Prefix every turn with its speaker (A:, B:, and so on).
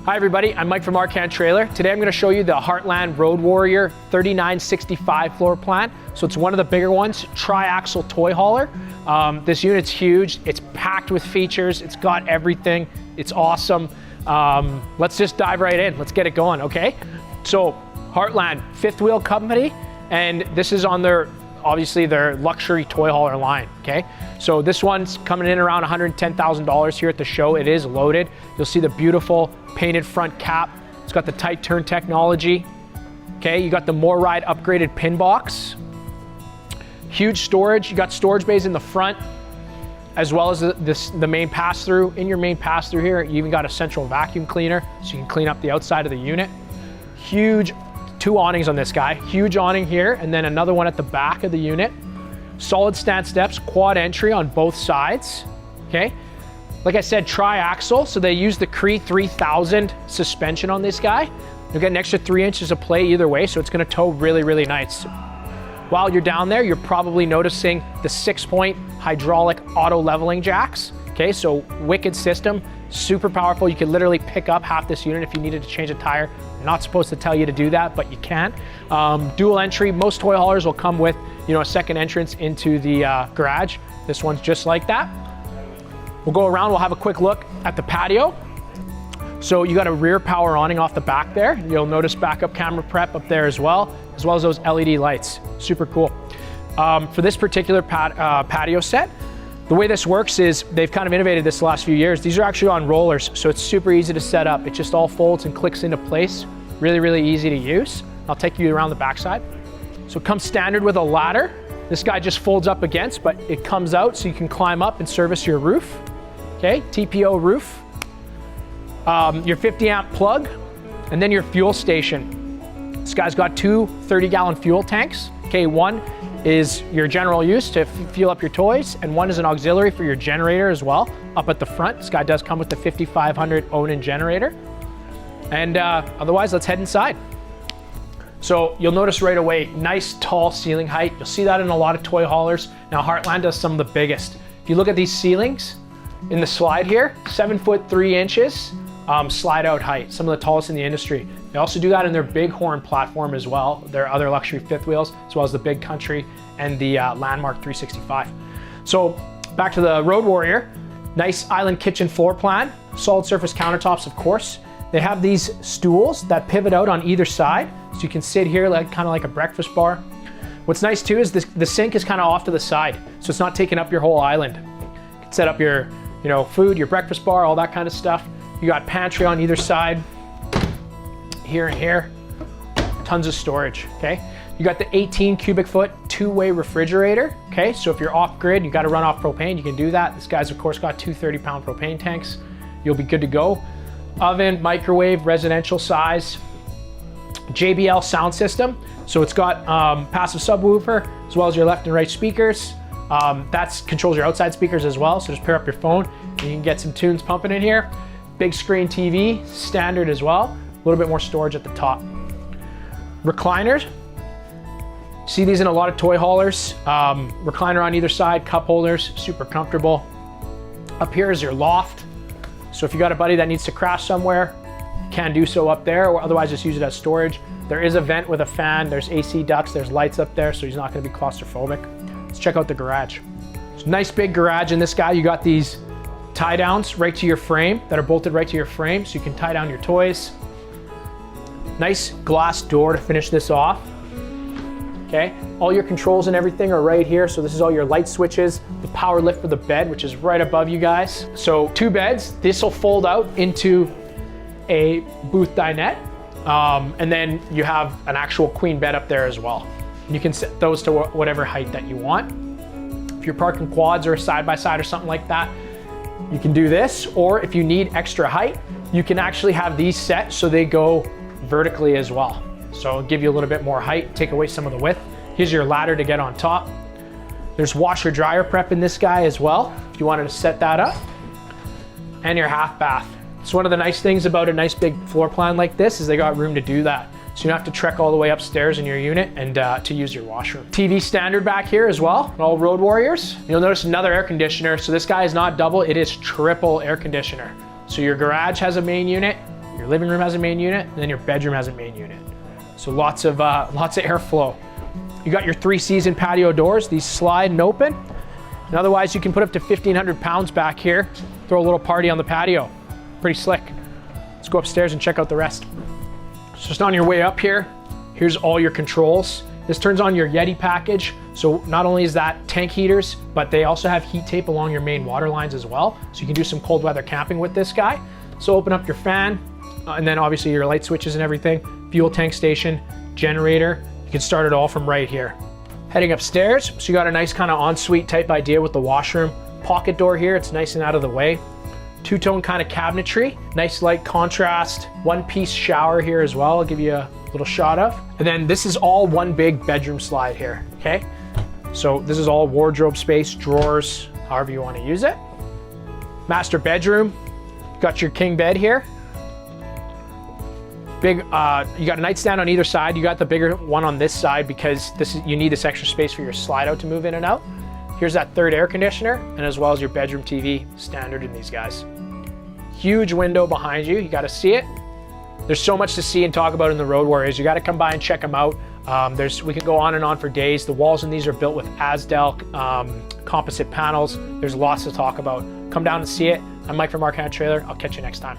A: Hi everybody, I'm Mike from Arcan Trailer. Today I'm going to show you the Heartland Road Warrior 3965 floor plan. So it's one of the bigger ones, tri-axle toy hauler. This unit's huge, it's packed with features, it's got everything, it's awesome. Let's just dive right in, let's get it going, okay? So Heartland, fifth wheel company, and this is on their, obviously their luxury toy hauler line, okay? So this one's coming in around $110,000 here at the show. It is loaded. You'll see the beautiful painted front cap. It's got the tight turn technology. Okay, you got the MORyde upgraded pin box. Huge storage. You got storage bays in the front, as well as the main pass-through. In your main pass-through here, you even got a central vacuum cleaner, so you can clean up the outside of the unit. Huge, two awnings on this guy. Huge awning here, and then another one at the back of the unit. Solid stand steps, quad entry on both sides, okay? Like I said, tri-axle, so they use the Cree 3000 suspension on this guy. You'll get an extra 3 inches of play either way, so it's gonna tow really, really nice. While you're down there, you're probably noticing the 6-point hydraulic auto leveling jacks, okay? So wicked system, super powerful. You could literally pick up half this unit if you needed to change a tire. I'm not supposed to tell you to do that, but you can. Dual entry, most toy haulers will come with, you know, a second entrance into the garage. This one's just like that. We'll go around, we'll have a quick look at the patio. So you got a rear power awning off the back there. You'll notice backup camera prep up there as well as those LED lights. Super cool. For this particular patio set, the way this works is they've kind of innovated this the last few years. These are actually on rollers, so it's super easy to set up. It just all folds and clicks into place. Really, really easy to use. I'll take you around the backside. So it comes standard with a ladder. This guy just folds up against, but it comes out so you can climb up and service your roof. Okay, TPO roof. Your 50 amp plug, and then your fuel station. This guy's got two 30-gallon fuel tanks. Okay, one is your general use to fuel up your toys, and one is an auxiliary for your generator as well, up at the front. This guy does come with the 5500 Onan generator. And otherwise, let's head inside. So you'll notice right away, nice tall ceiling height. You'll see that in a lot of toy haulers. Now Heartland does some of the biggest. If you look at these ceilings in the slide here, 7'3" slide out height, some of the tallest in the industry. They also do that in their Bighorn platform as well, their other luxury fifth wheels, as well as the Big Country and the Landmark 365. So back to the Road Warrior, nice island kitchen floor plan, solid surface countertops, of course. They have these stools that pivot out on either side, so you can sit here like kind of like a breakfast bar. What's nice too is the sink is kind of off to the side, so it's not taking up your whole island. You can set up your, you know, food, your breakfast bar, all that kind of stuff. You got pantry on either side, here and here, tons of storage, okay? You got the 18 cubic foot two-way refrigerator, okay? So if you're off grid, you gotta run off propane, you can do that. This guy's of course got two 30-pound propane tanks. You'll be good to go. Oven, microwave, residential size. JBL sound system. So it's got passive subwoofer, as well as your left and right speakers. That controls your outside speakers as well, so just pair up your phone and you can get some tunes pumping in here. Big screen TV, standard as well. A little bit more storage at the top. Recliners. See these in a lot of toy haulers. Recliner on either side, cup holders, super comfortable. Up here is your loft. So if you got a buddy that needs to crash somewhere, you can do so up there, or otherwise just use it as storage. There is a vent with a fan, there's AC ducts, there's lights up there, so he's not gonna be claustrophobic. Let's check out the garage. It's a nice big garage in this guy. You got these tie downs right to your frame that are bolted right to your frame, so you can tie down your toys. Nice glass door to finish this off. Okay, all your controls and everything are right here. So this is all your light switches, the power lift for the bed, which is right above you guys. So two beds, this will fold out into a booth dinette. And then you have an actual queen bed up there as well. You can set those to whatever height that you want. If you're parking quads or a side-by-side or something like that, you can do this. Or if you need extra height, you can actually have these set so they go vertically as well. So it'll give you a little bit more height, take away some of the width. Here's your ladder to get on top. There's washer dryer prep in this guy as well, if you wanted to set that up. And your half bath. So one of the nice things about a nice big floor plan like this is they got room to do that. So you don't have to trek all the way upstairs in your unit and to use your washroom. TV standard back here as well, all Road Warriors. You'll notice another air conditioner. So this guy is not double, it is triple air conditioner. So your garage has a main unit, Your living room has a main unit, and then your bedroom has a main unit. So lots of airflow. You got your 3-season patio doors. These slide and open. And otherwise, you can put up to 1,500 pounds back here. Throw a little party on the patio. Pretty slick. Let's go upstairs and check out the rest. So just on your way up here, here's all your controls. This turns on your Yeti package. So not only is that tank heaters, but they also have heat tape along your main water lines as well. So you can do some cold weather camping with this guy. So open up your fan, and then obviously your light switches and everything, fuel tank station, generator. You can start it all from right here. Heading upstairs, so you got a nice kind of ensuite type idea with the washroom. Pocket door here, it's nice and out of the way. Two-tone kind of cabinetry, nice light contrast, one-piece shower here as well. I'll give you a little shot of. And then this is all one big bedroom slide here, okay? So this is all wardrobe space, drawers, however you want to use it. Master bedroom, got your king bed here. Big, you got a nightstand on either side. You got the bigger one on this side because you need this extra space for your slide out to move in and out. Here's that third air conditioner, and as well as your bedroom TV, standard in these guys. Huge window behind you, you gotta see it. There's so much to see and talk about in the Road Warriors. You gotta come by and check them out. We could go on and on for days. The walls in these are built with Azdel composite panels. There's lots to talk about. Come down and see it. I'm Mike from Heartland Trailer. I'll catch you next time.